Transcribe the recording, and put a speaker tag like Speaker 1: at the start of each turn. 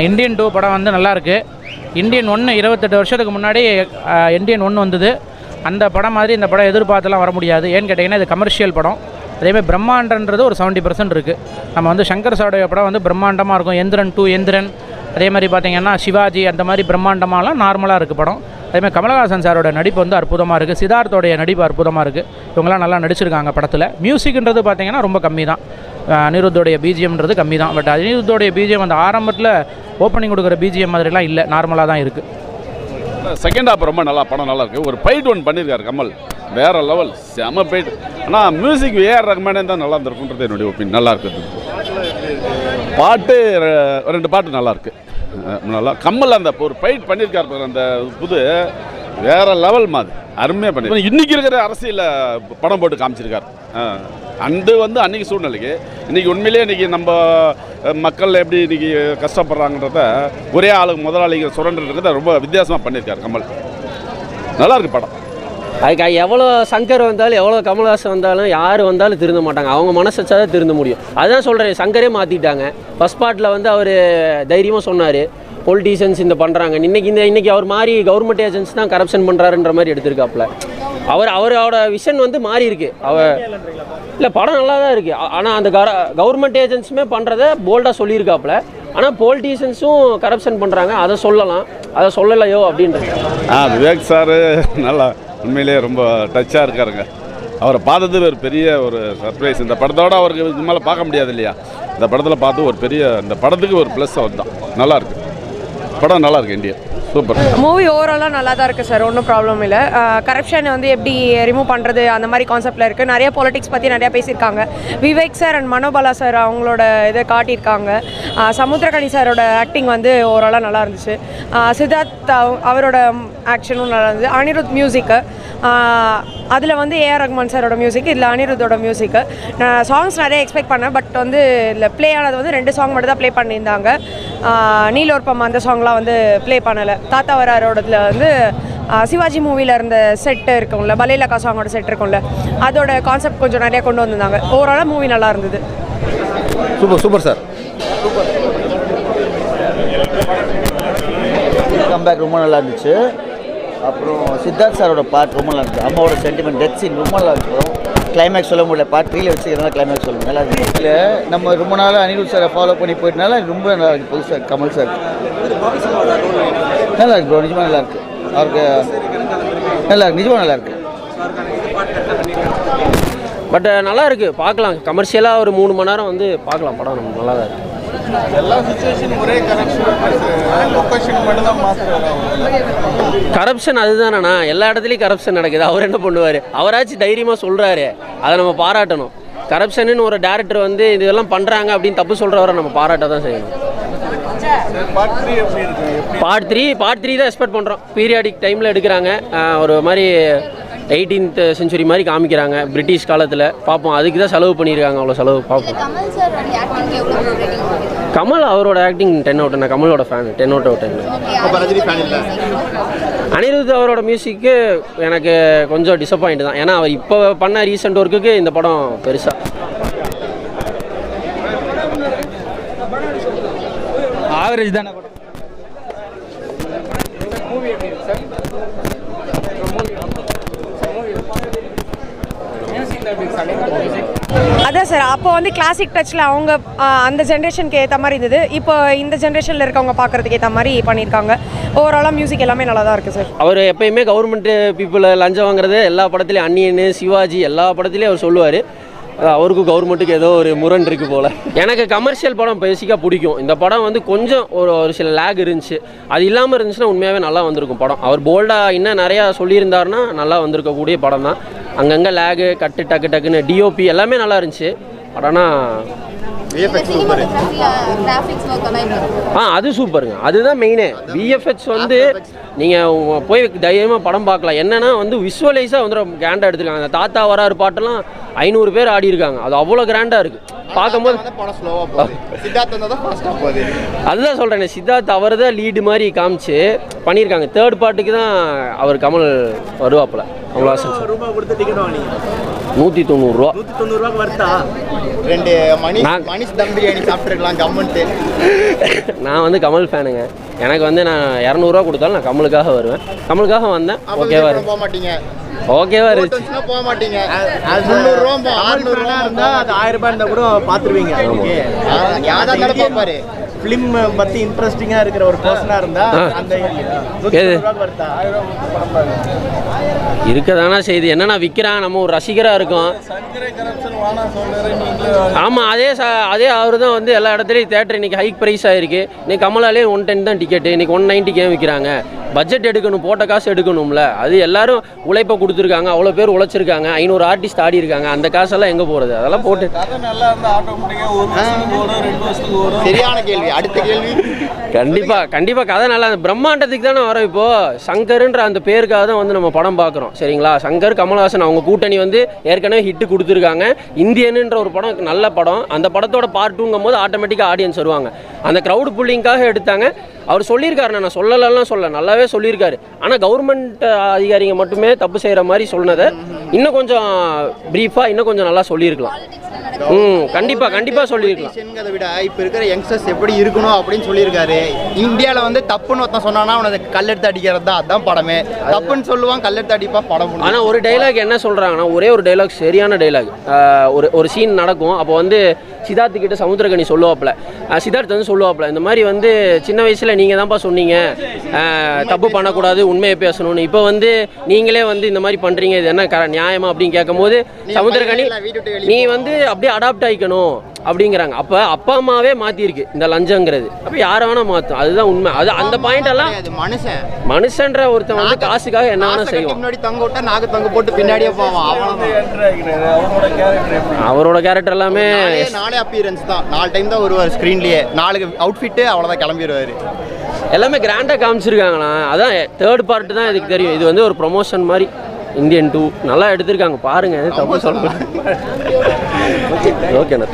Speaker 1: Indian 2 படம் வந்து நல்லாயிருக்கு. இந்தியன் 1 28 வருஷத்துக்கு முன்னாடி இந்தியன் 1 வந்தது. அந்த படம் மாதிரி இந்த படம் எதிர்பார்த்துலாம் வர முடியாது. ஏன்னு கேட்டிங்கன்னா இது கமர்ஷியல் படம். அதேமாதிரி பிரம்மாண்டன்றது ஒரு 70% இருக்குது. நம்ம வந்து சங்கர் சாருடைய படம் வந்து பிரம்மாண்டமாக இருக்கும். எந்திரன் 2 எந்திரன், அதே மாதிரி பார்த்திங்கன்னா சிவாஜி, அந்த மாதிரி பிரம்மாண்டமாலாம் நார்மலாக இருக்குது படம். அதேமாதிரி கமலஹாசன் சாரோட நடிப்பு வந்து அற்புதமாக இருக்குது. சித்தார்த்தோடைய நடிப்பு அற்புதமாக இருக்குது. இவங்களாம் நல்லா நடிச்சிருக்காங்க படத்தில். மியூசிக்ன்றது பார்த்திங்கன்னா ரொம்ப கம்மி தான். அனிருத்தோடைய பிஜிஎம்ன்றது கம்மி தான். பட் அனிருத்தோடைய பிஜிஎம் அந்த ஆரம்பத்தில் ஓப்பனிங் கொடுக்குற பிஜிஎம் மாதிரிலாம் இல்லை, நார்மலாக தான் இருக்குது.
Speaker 2: செகண்ட் ஹாப் ரொம்ப நல்லா, படம் நல்லா இருக்குது. ஒரு ஃபைட் ஒன்று பண்ணியிருக்காரு கமல், வேறு லெவல், செம ஃபைட். ஆனால் மியூசிக் ஏஆர் ரஹ்மானே தான் நல்லா இருந்திருக்குன்றது என்னுடைய ஒப்பீனியன். நல்லா இருக்குது பாட்டு, 2 பாட்டு நல்லாயிருக்கு. நல்லா கமல் அந்த ஒரு ஃபைட் பண்ணியிருக்காரு, அந்த புது வேறு லெவல் மாதிரி அருமையாக பண்ணி இன்றைக்கி இருக்கிற அரசியலில் படம் போட்டு காமிச்சிருக்காரு. அண்டு வந்து அன்றைக்கி சூழ்நிலைக்கு இன்றைக்கி உண்மையிலே இன்றைக்கி நம்ம மக்கள் எப்படி இன்றைக்கி கஷ்டப்படுறாங்கன்றத ஒரே ஆளுக்கு முதலாளிகள் சுரண்டுறதுக்கு ரொம்ப வித்தியாசமாக பண்ணியிருக்காரு கமல். நல்லாயிருக்கு படம்.
Speaker 3: அதுக்கு எவ்வளோ சங்கர் வந்தாலும் எவ்வளோ கமல்ஹாசன் வந்தாலும் யார் வந்தாலும் திருந்த மாட்டாங்க. அவங்க மனசு வச்சா தான் திருந்த முடியும். அதுதான் சொல்கிறேன், சங்கரே மாற்றிட்டாங்க. ஃபஸ்ட் பார்ட்டில் வந்து அவர் தைரியமாக சொன்னார், பொலிட்டீஷியன்ஸ் இந்த பண்ணுறாங்க. இன்றைக்கி அவர் மாதிரி கவர்மெண்ட் ஏஜென்சி தான் கரப்ஷன் பண்ணுறாருன்ற மாதிரி எடுத்திருக்காப்புல. அவரோட விஷன் வந்து மாறி இருக்கு. இல்லை படம் நல்லா தான் இருக்குது. ஆனால் அந்த கவர்மெண்ட் ஏஜென்சியுமே பண்ணுறத போல்டாக சொல்லியிருக்காப்புல. ஆனால் பொலிட்டீஷியன்ஸும் கரப்ஷன் பண்ணுறாங்க, அதை சொல்லலாம், அதை சொல்லலையோ அப்படின்றது.
Speaker 2: விவேக் சார் நல்லா உண்மையிலே ரொம்ப டச்சாக இருக்காருங்க. அவரை பார்த்தது ஒரு பெரிய ஒரு சர்ப்ரைஸ். இந்த படத்தோட அவருக்கு இது மேலே பார்க்க முடியாது இல்லையா. இந்த படத்தில் பார்த்து ஒரு பெரிய, இந்த படத்துக்கு ஒரு ப்ளஸ் அவர் தான். நல்லாயிருக்கு படம், நல்லாயிருக்கு. India super
Speaker 4: movie. ஓவராலாக நல்லா தான் இருக்குது சார், ஒன்றும் ப்ராப்ளம் இல்லை. கரப்ஷன் வந்து எப்படி ரிமூவ் பண்ணுறது அந்த மாதிரி கான்செப்டில் இருக்குது. நிறைய பாலிடிக்ஸ் பற்றி நிறையா பேசியிருக்காங்க. Vivek sir and Manobala sir அவங்களோட இதை காட்டியிருக்காங்க. சமுத்திரகனி சாரோட ஆக்டிங் வந்து ஓவராலாக நல்லா இருந்துச்சு. சித்தார்த் அவரோட ஆக்ஷனும் நல்லா இருந்துச்சு. அனிருத் மியூசிக்கு, அதில் வந்து ஏஆர் ரஹ்மான் சாரோட மியூசிக், இதில் அனிருத்தோட மியூசிக்கு. நான் சாங்ஸ் நிறைய எக்ஸ்பெக்ட் பண்ணேன். பட் வந்து இதில் ப்ளே ஆனது வந்து 2 சாங் மட்டும் தான் ப்ளே பண்ணியிருந்தாங்க. நீலோர்பம் அந்த சாங்லாம் வந்து ப்ளே பண்ணலை. தாத்தா வராரோடதுல வந்து சிவாஜி மூவியில் இருந்த செட்டு இருக்கும்ல, பலேலக்கா சாங்கோட செட் இருக்கும்ல, அதோட கான்செப்ட் கொஞ்சம் நிறையா கொண்டு வந்திருந்தாங்க. ஓவராலாக மூவி நல்லா இருந்தது.
Speaker 5: Super super sir, super. Comeback ரொம்ப நல்லா இருந்துச்சு. அப்புறம் சித்தார்த் சாரோட பார்ட் ரொம்ப நல்லா இருந்துச்சு. அம்மாவோட சென்டிமெண்ட், டெத் சீன் ரொம்ப நல்லா இருக்கும். கிளைமேக்ஸ் சொல்ல முடியல, பார்ட் 3ல வச்சுக்கிறதுனால கிளைமேக்ஸ் சொல்ல நல்லா இருந்துச்சு. இல்லை நம்ம ரொம்ப நாளாக அனிருத் சாரை ஃபாலோ பண்ணி போயிட்டனால ரொம்ப நல்லா இருக்குது. புதுசாக கமல் சார் நல்லா இருக்கு ப்ரோ, நிஜமாக நல்லா இருக்குது. அவருக்கு நல்லா இருக்கு, நிஜமாக நல்லா இருக்குது.
Speaker 3: பட் நல்லா இருக்குது, பார்க்கலாம். கமர்ஷியலாக ஒரு 3 மணி நேரம் வந்து பார்க்கலாம் படம். நம்ம நல்லா தான் இருக்குது.
Speaker 6: எல்லா சிச்சுவேஷனும் ஒரே கரப்ஷன் மட்டும் தான் மாற்றுறாங்க.
Speaker 3: கரப்ஷன் அதுதானண்ணா, எல்லா இடத்துலையும் கரப்ஷன் நடக்குது. அவர் என்ன பண்ணுவார்? அவராச்சும் தைரியமாக சொல்கிறாரு, அதை நம்ம பாராட்டணும். கரப்ஷனுன்னு ஒரு டேரக்டர் வந்து இதெல்லாம் பண்ணுறாங்க அப்படின்னு தப்பு சொல்கிறவரை நம்ம பாராட்ட தான் செய்யணும். பார்ட் 3 தான் எக்ஸ்பெக்ட் பண்ணுறோம். பீரியாடிக் டைமில் எடுக்கிறாங்க. ஒரு மாதிரி 18th செஞ்சுரி மாதிரி காமிக்கிறாங்க, பிரிட்டிஷ் காலத்தில். பார்ப்போம், அதுக்கு தான் செலவு பண்ணியிருக்காங்க. அவ்வளோ செலவு பார்ப்போம். கமல் அவரோட ஆக்டிங் 10 out 10. கமலோட ஃபேன், 10 out 10. அனிருத் அவரோட மியூசிக்கு எனக்கு கொஞ்சம் டிசப்பாயிண்ட் தான். ஏன்னா அவர் இப்போ பண்ண ரீசெண்ட் ஒர்க்குக்கு இந்த படம் பெருசாக
Speaker 1: ஆவரேஜ் தானே.
Speaker 4: அதான் சார், அப்போ வந்து கிளாசிக் டச்சில் அவங்க அந்த ஜென்ரேஷனுக்கு ஏற்ற மாதிரி இருந்தது. இப்போ இந்த ஜென்ரேஷனில் இருக்கவங்க பார்க்குறதுக்கு ஏற்ற மாதிரி பண்ணியிருக்காங்க. ஓவராலாக மியூசிக் எல்லாமே நல்லா தான் இருக்குது சார்.
Speaker 3: அவர் எப்பயுமே கவர்மெண்ட் பீப்புளை லஞ்சம் வாங்குறது எல்லா படத்துலையும், அன்னியன், சிவாஜி எல்லா படத்துலையும் அவர் சொல்லுவார். அவருக்கும் கவர்மெண்ட்டுக்கு ஏதோ ஒரு முரண் இருக்குது போல். எனக்கு கமர்ஷியல் படம் பேசிக்காக பிடிக்கும். இந்த படம் வந்து கொஞ்சம் ஒரு சில லேக் இருந்துச்சு. அது இல்லாமல் இருந்துச்சுன்னா உண்மையாகவே நல்லா வந்திருக்கும் படம். அவர் போல்டாக இன்னும் நிறையா சொல்லியிருந்தாருன்னா நல்லா வந்திருக்கக்கூடிய படம் தான். அங்கங்கே லேகு, கட்டு டக்கு டக்குன்னு, டிஓபி எல்லாமே நல்லா இருந்துச்சு. படம்னா அது சூப்பருங்க, அதுதான் மெயினே. விஎஃப்எக்ஸ் வந்து நீங்கள் போய் தைரியமாக படம் பார்க்கலாம். என்னென்னா வந்து விஷுவலைஸாக வந்து கிராண்டாக எடுத்துருக்காங்க. அந்த தாத்தா வராரு பாட்டெல்லாம் 500 பேர் ஆடி இருக்காங்க. அது அவ்வளோ கிராண்டாக இருக்குது பார்க்கும்போது. அதுதான் சொல்கிறேன், சித்தார்த் அவர் தான் லீடு மாதிரி காமிச்சு பண்ணியிருக்காங்க. 3rd பார்ட்டுக்கு தான் அவர் கமல் வருவாப்பில். அவ்வளோ 190
Speaker 7: 190 வருதா? 2 மணிஷ் தம் பிரியாணி சாப்பிட்டுருக்கலாம் கம்மன்ட்டு.
Speaker 3: நான் வந்து கமல் ஃபேனுங்க. எனக்கு வந்து நான் 200 கொடுத்தாலும் நான் கமலுக்காக வருவேன். கமலுக்காக வந்தேன். ஓகேவா இருக்கு.
Speaker 7: போக மாட்டீங்க.
Speaker 3: ஓகேவா இருக்கு.
Speaker 7: போக மாட்டீங்க. 300 600 இருந்தா அது 1000 ரூபாய் இருந்தா கூட பாத்துருவீங்க. யாரா இருந்தாலும் பாப்பாரு. ஃபிலிம் பத்தி இன்ட்ரெஸ்டிங்கா இருக்கிற ஒரு பர்சனா இருந்தா அந்த 100 ரூபாய் வருதா? 1000 ரூபாய்
Speaker 3: இருக்கதானா செய்தி என்னன்னா விற்கிறான். நம்ம ஒரு ரசிகராக இருக்கோம். ஆமாம், அதே அவர் தான் வந்து எல்லா இடத்துலையும் தேட்டர் இன்றைக்கி ஹைக் ப்ரைஸ் ஆகிருக்கு. இன்றைக்கி கமலாலே 110 தான் டிக்கெட்டு. இன்றைக்கி 190 ஏன் விற்கிறாங்க? பட்ஜெட் எடுக்கணும், போட்ட காசு எடுக்கணும்ல. அது எல்லாரும் உழைப்பை கொடுத்துருக்காங்க. அவ்வளோ பேர் உழைச்சிருக்காங்க. 500 ஆர்டிஸ்ட் ஆடி இருக்காங்க. அந்த காசெல்லாம் எங்கே போகிறது? அதெல்லாம் போட்டு
Speaker 6: நல்லா இருந்தால் ஆட்டோமேட்டிக்காக 1 வருஷத்துக்கு வரும், 2 வருஷத்துக்கு வரும்.
Speaker 7: சரியான கேள்வி. அடுத்த கேள்வி.
Speaker 3: கண்டிப்பாக கதை நல்லா. பிரம்மாண்டத்துக்கு தானே வரோம். இப்போது சங்கருன்ற அந்த பேருக்காக தான் வந்து நம்ம படம் பார்க்குறோம். சரிங்களா? சங்கர் கமல்ஹாசன் அவங்க கூட்டணி வந்து ஏற்கனவே ஹிட்டு கொடுத்துருக்காங்க. இந்தியனுன்ற ஒரு படம் நல்ல படம். அந்த படத்தோட பார்ட் 2ங்கும் போது ஆட்டோமேட்டிக்காக ஆடியன்ஸ் வருவாங்க. அந்த க்ரௌட் புல்லிங்காக எடுத்தாங்க. அவர் சொல்லியிருக்காரு, நான் சொல்லலாம் நல்லாவே சொல்லியிருக்காரு. ஆனால் கவர்மெண்ட் அதிகாரிங்க மட்டுமே தப்பு செய்கிற மாதிரி சொன்னதை இன்னும் கொஞ்சம் ப்ரீஃபாக இன்னும் கொஞ்சம் நல்லா சொல்லியிருக்கலாம். கண்டிப்பாக சொல்லியிருக்கலாம்.
Speaker 7: அதை விட இப்போ இருக்கிற யங்ஸ்டர்ஸ் எப்படி இருக்கணும் அப்படின்னு சொல்லியிருக்காரு. இந்தியாவில் வந்து தப்புன்னு ஒருத்தன் சொன்னான்னா அவனை கல்லெடுத்து அடிக்கிறது தான் அதான் படமே. தப்புன்னு சொல்லுவான், கல்லெடுத்து அடிப்பா படம்.
Speaker 3: ஆனால் ஒரு டைலாக் என்ன சொல்கிறாங்கன்னா, ஒரே ஒரு டைலாக் சரியான டைலாக். ஒரு சீன் நடக்கும். அப்போ வந்து சித்தார்த்து கிட்ட சமுத்திரகனி சொல்லுவாப்புல, சித்தார்த் வந்து சொல்லுவாப்புல, இந்த மாதிரி வந்து சின்ன வயசில் நீங்கள் தான்ப்பா சொன்னீங்க தப்பு பண்ணக்கூடாது, உண்மையை பேசணும்னு. இப்போ வந்து நீங்களே வந்து இந்த மாதிரி பண்ணுறீங்க, இது என்ன நியாயமா அப்படின்னு கேட்கும்போது சமுத்திரகனி நீ வந்து அப்படியே அடாப்ட் ஆகிக்கணும் அப்படிங்கிறாங்க. அப்போ அப்பா அம்மாவே மாற்றிருக்கு இந்த லஞ்சங்கிறது. அப்போ யாரை வேணால் மாற்றும். அதுதான் உண்மை. அது அந்த பாயிண்ட் எல்லாம் மனுஷன்ற ஒருத்தன் வந்து காசுக்காக என்ன வேணால் செய்வான்.
Speaker 7: முன்னாடி தொங்க விட்டா நாக்கு தொங்க போட்டு பின்னாடியே போவான்.
Speaker 3: அவரோட கேரக்டர் எல்லாமே
Speaker 7: 4 அப்பியரன்ஸ் தான். 4 டைம் தான் வருவார் ஸ்க்ரீன்லேயே. 4 அவுட்ஃபிட்டு அவ்வளோதான் கிளம்பிடுவார்.
Speaker 3: எல்லாமே கிராண்டாக காமிச்சிருக்காங்களா. அதான் 3rd பார்ட் தான் இதுக்கு தெரியும். இது வந்து ஒரு ப்ரொமோஷன் மாதிரி. இந்தியன் 2 நல்லா எடுத்திருக்காங்க பாருங்கள். தப்பு சொல்லுங்கள். ஓகேண்ணா.